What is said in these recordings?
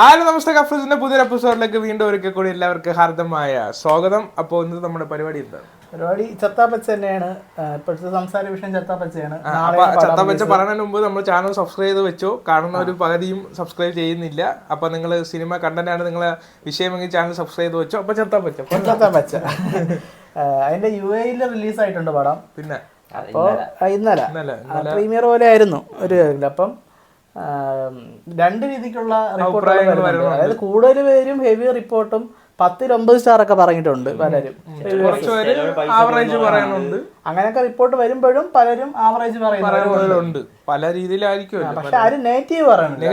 Hello നമസ്തേ, കഫ്രീസിന്റെ പുതിയൊരു എപ്പിസോഡിലേക്ക് വീണ്ടും ഒരിക്കൽ കൂടി എല്ലാവർക്കും ഹാർദമായ സ്വാഗതം. അപ്പോൾ ഇന്ന് നമ്മുടെ പരിപാടി എന്താണ്? പരിപാടി ചത്താപ്പച്ച തന്നെയാണ്. ഇപ്പോഴത്തെ സംസാര വിഷയം ചത്താപ്പച്ചയാണ്. ചത്താപ്പച്ച പറയുന്നതിന് മുമ്പ് നമ്മൾ ചാനൽ സബ്സ്ക്രൈബ് ചെയ്ത് വെച്ചോ. കാണുന്ന ഒരു പകുതിയും സബ്സ്ക്രൈബ് ചെയ്യുന്നില്ല. അപ്പൊ നിങ്ങൾ സിനിമ കണ്ടന്റ് ആണ് നിങ്ങളെ വിഷയമെങ്കിൽ ചാനൽ സബ്സ്ക്രൈബ് ചെയ്ത് വെച്ചോ. അപ്പൊ ചത്താപ്പച്ച അതിന്റെ UAE റിലീസ് ആയിട്ടുണ്ട് പടം. പിന്നെ അപ്പോ ഇന്നലെ പ്രീമിയർ പോലെ ആയിരുന്നു ഒരു. അപ്പം രണ്ട് രീതിക്കുള്ള റിപ്പോർട്ടുകൾ, അതായത് കൂടുതൽ പേരും ഹെവി റിപ്പോർട്ടും 10-9 സ്റ്റാറൊക്കെ പറഞ്ഞിട്ടുണ്ട് പലരും. അങ്ങനെയൊക്കെ റിപ്പോർട്ട് വരുമ്പോഴും പലരും ആവറേജ് പറയുന്നുണ്ട്. പല രീതിയിലായിരിക്കും. പക്ഷെ ആരും നെഗറ്റീവ് പറയുന്നില്ല.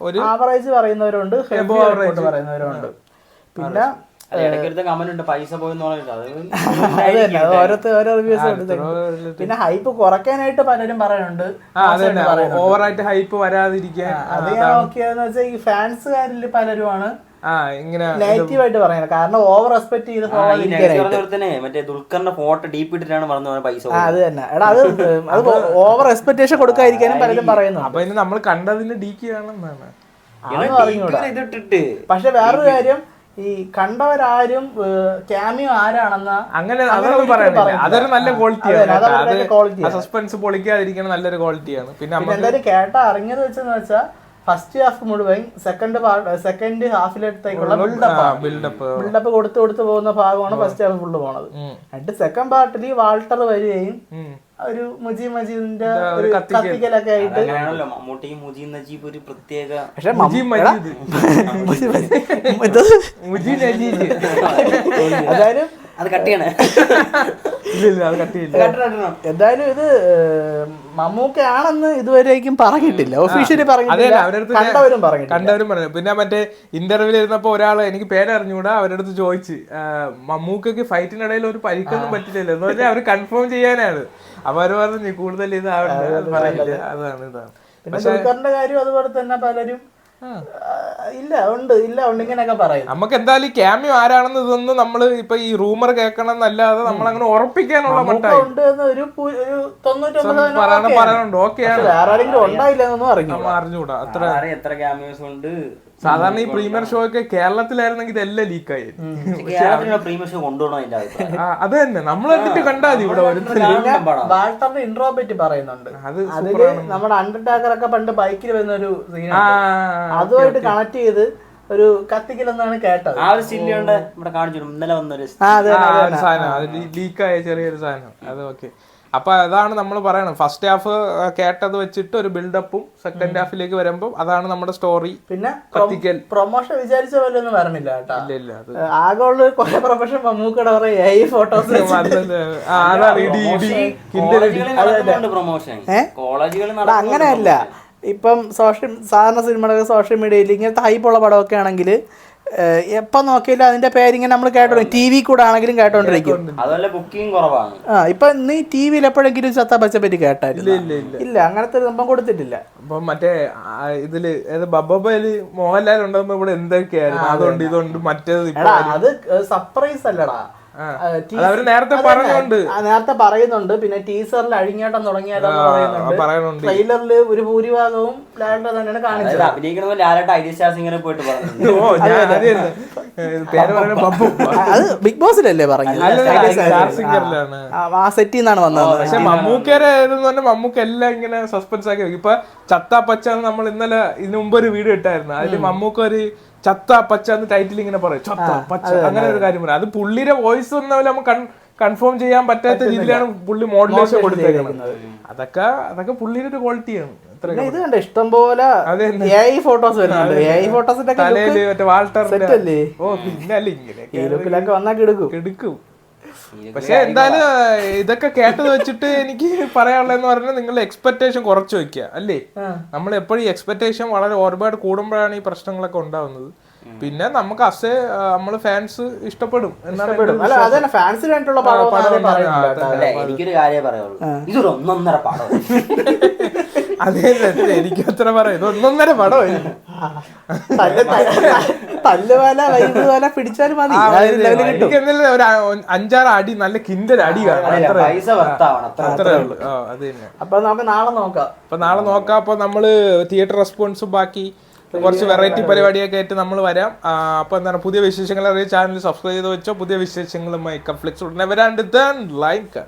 ഒരു ആവറേജ് പറയുന്നവരുണ്ട്, ഹെവി റിപ്പോർട്ട് പറയുന്നവരുണ്ട്. പിന്നെ പിന്നെ ഹൈപ്പ് കുറയ്ക്കാനായിട്ട് പലരും പറയുന്നുണ്ട്. ഓവറായിട്ട് ഹൈപ്പ് വരാതിരിക്കാൻ. അത് ഞാൻ നോക്കിയെന്ന് വെച്ചാൽ ഈ ഫാൻസുകാരിൽ പലരുമാണ് നെഗറ്റീവ് ആയിട്ട് പറയുന്നത്. കാരണം ഓവർ എക്സ്പെക്ട് ചെയ്ത് അത് തന്നെ. എടാ അത് ഓവർ എക്സ്പെക്ടേഷൻ കൊടുക്കാതിരിക്കാനും പലരും പറയുന്നു. അപ്പൊ ഇനി നമ്മൾ കണ്ടതിന് ഡീക്ക് കാണുന്നതാണ്. പക്ഷെ വേറൊരു കാര്യം, ഈ കണ്ടവരാരും ക്യാമിയോ ആരാണെന്ന അങ്ങനെ അതൊരു നല്ല ക്വാളിറ്റിയാണ്. സസ്പെൻസ് പൊളിക്കാതിരിക്കുന്ന നല്ലൊരു ക്വാളിറ്റിയാണ്. പിന്നെ എന്തായാലും കേട്ടാ അറിഞ്ഞത് വെച്ചെന്ന് വെച്ചാൽ ഫസ്റ്റ് ഹാഫ് മുഴുവൻ സെക്കൻഡ് ഹാഫിലേക്കുള്ള ബിൽഡപ്പ് കൊടുത്ത് പോകുന്ന ഭാഗമാണ് ഫസ്റ്റ് ഹാഫ് ഫുള്ള് പോണത്. എന്നിട്ട് സെക്കൻഡ് പാർട്ടിൽ വാൾട്ടർ വരികയും ഒരു മുജീദിന്റെ കത്തിക്കലൊക്കെ ആയിട്ട് അതായത് എന്തായാലും ഇത് മമ്മൂക്കയാണെന്ന് ഇതുവരേക്കും പറഞ്ഞിട്ടില്ല, ഒഫീഷ്യലി പറഞ്ഞിട്ടില്ല. കണ്ടവരും പറഞ്ഞു. പിന്നെ മറ്റേ ഇന്റർവ്യൂവിൽ ഇരുന്നപ്പോ ഒരാൾ, എനിക്ക് പേരറിഞ്ഞൂടാ, അവരുടെ അടുത്ത് ചോദിച്ചു മമ്മൂക്കയ്ക്ക് ഫൈറ്റിനിടയിൽ ഒരു പരിക്കൊന്നും പറ്റില്ലല്ലോ എന്ന് പറഞ്ഞാൽ അവര് കൺഫേം ചെയ്യാനാണ്. അപ്പൊ അവര് പറഞ്ഞു കൂടുതൽ ഇതാവണ്ട. അതാണ്. പിന്നെ ദുൽഖറിന്റെ കാര്യം അതുപോലെ തന്നെ പലരും ഇല്ല ഉണ്ട് ഇങ്ങനെയൊക്കെ പറയും. നമുക്ക് എന്തായാലും ക്യാമിയോ ആരാണെന്ന് ഇതൊന്നും നമ്മള് ഇപ്പൊ ഈ റൂമർ കേൾക്കണം എന്നല്ലാതെ നമ്മൾ അങ്ങനെ ഉറപ്പിക്കാനുള്ള മട്ടായിട്ടുണ്ട്. പറയാനുണ്ട്. ഓക്കെയാണ്, വേറെ ആരെങ്കിലും ഉണ്ടായില്ലെന്നൊന്നും അറിഞ്ഞൂടാ. എത്ര ക്യാമിയോസ് ഉണ്ട്. സാധാരണ ഈ പ്രീമിയർ ഷോ ഒക്കെ കേരളത്തിലായിരുന്നെങ്കിൽ ഇതെല്ലാം ലീക്കായി. അത് തന്നെ നമ്മൾ എന്നിട്ട് കണ്ടാൽ ഇവിടെ വാൾട്ടറിന്റെ ഇൻട്രോ പറ്റി പറയുന്നുണ്ട്. അതില് നമ്മുടെ അണ്ടർടേക്കർ ഒക്കെ പണ്ട് ബൈക്കിൽ വരുന്ന ഒരു സീൻ, അതുമായിട്ട് കണക്ട് ചെയ്ത് ഒരു കത്തിക്കലെന്നാണ് കേട്ടത്. ആ ഒരു സില്ലുണ്ട് ഇവിടെ കാണിച്ചു ഇന്നലെ വന്നൊരു സാധനം, ലീക്കായ ചെറിയൊരു സാധനം. അത് ഓക്കെ. അപ്പൊ അതാണ് നമ്മൾ പറയണം. ഫസ്റ്റ് ഹാഫ് കേട്ടത് വെച്ചിട്ട് ഒരു ബിൽഡപ്പും സെക്കൻഡ് ഹാഫിലേക്ക് വരുമ്പോൾ അതാണ് നമ്മുടെ സ്റ്റോറി. പിന്നെ പ്രൊമോഷൻ വിചാരിച്ച പോലെ ഒന്നും വരണില്ല കേട്ടോ. ആകെ ഉള്ള കുറെ പ്രൊമോഷൻ മമ്മൂക്കയുടെ ഫോട്ടോസ് അങ്ങനെയല്ല. ഇപ്പം സാധാരണ സിനിമയുടെ സോഷ്യൽ മീഡിയയിൽ ഇങ്ങനത്തെ ഹൈപ്പുള്ള പടമൊക്കെ ആണെങ്കിൽ എപ്പം നോക്കിയാലും അതിന്റെ പേരിങ്ങനെ നമ്മൾ കേട്ടോണ്ടിരിക്കും. TV കൂടെ ആണെങ്കിലും കേട്ടോണ്ടിരിക്കും. ഇപ്പൊ നീ TV എപ്പോഴെങ്കിലും ചത്താപ്പച്ചയെ പറ്റി കേട്ടായിരുന്നു? ഇല്ല, അങ്ങനത്തെ ഒരു സംഭവം കൊടുത്തിട്ടില്ല. അപ്പൊ മറ്റേ ഇതില് ബബ്ബയില് മോഹൻലാൽ ഉണ്ടാകുമ്പോ ഇവിടെ എന്തൊക്കെയായിരുന്നു, അതുകൊണ്ട് ഇതുകൊണ്ട് മറ്റേത് അത് സർപ്രൈസ് അല്ലടാ. നേരത്തെ പറയുന്നുണ്ട്. പിന്നെ ടീസറിൽ അഴിഞ്ഞാട്ടം തുടങ്ങിയാലോ പറയുന്നുണ്ട്. ട്രെയിലറിൽ ഒരു ഭൂരിഭാഗവും ലാലേട്ട തന്നെയാണ് കാണിച്ചത്. അത് ബിഗ് ബോസിലല്ലേ പറഞ്ഞത്, ആ സെറ്റിൽ നിന്നാണ് വന്നത്. പക്ഷെ മമ്മൂക്കരെ മമ്മൂക്ക എല്ലാം ഇങ്ങനെ സസ്പെൻസ് ആക്കി വെക്കും. ഇപ്പൊ ചത്താപ്പച്ച നമ്മൾ ഇന്നലെ ഇതിനു മുമ്പ് ഒരു വീഡിയോ ഇട്ടായിരുന്നു. അതില് മമ്മൂക്ക ഒരു ചത്ത പച്ച എന്ന് ടൈറ്റിൽ ഇങ്ങനെ പറയും, ചത്ത പച്ച, അങ്ങനെ ഒരു കാര്യം പറയും. അത് പുള്ളിയുടെ വോയിസ് ഒന്നും നമുക്ക് കൺഫേം ചെയ്യാൻ പറ്റാത്ത രീതിയിലാണ് പുള്ളി മോഡുലേഷൻ കൊടുത്തേക്കുന്നത്. അതൊക്കെ പുള്ളിയുടെ ഒരു ക്വാളിറ്റിയാണ്. ഇത് കണ്ട ഇഷ്ടം പോലെ ഫോട്ടോസ് വരുന്നുണ്ട്. കിടക്കും. പക്ഷെ എന്തായാലും ഇതൊക്കെ കേട്ടത് വെച്ചിട്ട് എനിക്ക് പറയാനുള്ളതെന്ന് പറഞ്ഞാൽ നിങ്ങളുടെ എക്സ്പെക്ടേഷൻ കുറച്ച് വെക്കുക അല്ലേ. നമ്മൾ എപ്പോഴും എക്സ്പെക്ടേഷൻ വളരെ ഒരുപാട് കൂടുമ്പോഴാണ് ഈ പ്രശ്നങ്ങളൊക്കെ ഉണ്ടാവുന്നത്. പിന്നെ നമുക്ക് നമ്മള് ഫാൻസ് ഇഷ്ടപ്പെടും എന്നാണ്. എനിക്കൊരു കാര്യം പറയുള്ളൂ, ഇതൊരു 1.5 പടം. അതെ, എനിക്ക് അത്ര പറയാം, ഇത് 1.5 പടം. തല്ലുപോലെ വൈബ് പോലെ പിടിച്ചാലും മതി എനിക്ക് എന്തായാലും ഒരു 5-6 അടി നല്ല കിൻഡൽ അടി കാണാം. പൈസ വർത്താവണം അത്ര. അത്രേ ഉള്ളൂ. അത് തന്നെ. അപ്പൊ നമുക്ക് നാളെ നോക്കാം. അപ്പൊ നാളെ നോക്കാം. അപ്പൊ നമ്മള് തിയേറ്റർ റെസ്പോൺസും ബാക്കി കുറച്ച് വെറൈറ്റി പരിപാടിയൊക്കെ ആയിട്ട് നമ്മൾ വരാം. അപ്പൊ എന്താണ് പുതിയ വിശേഷങ്ങൾ അറിയാൻ ചാനൽ സബ്സ്ക്രൈബ് ചെയ്ത് വെച്ചോ. പുതിയ വിശേഷങ്ങളുമായി കംപ്ലക്സ് ഉടനെ വരാണ്ട് ലൈക്ക്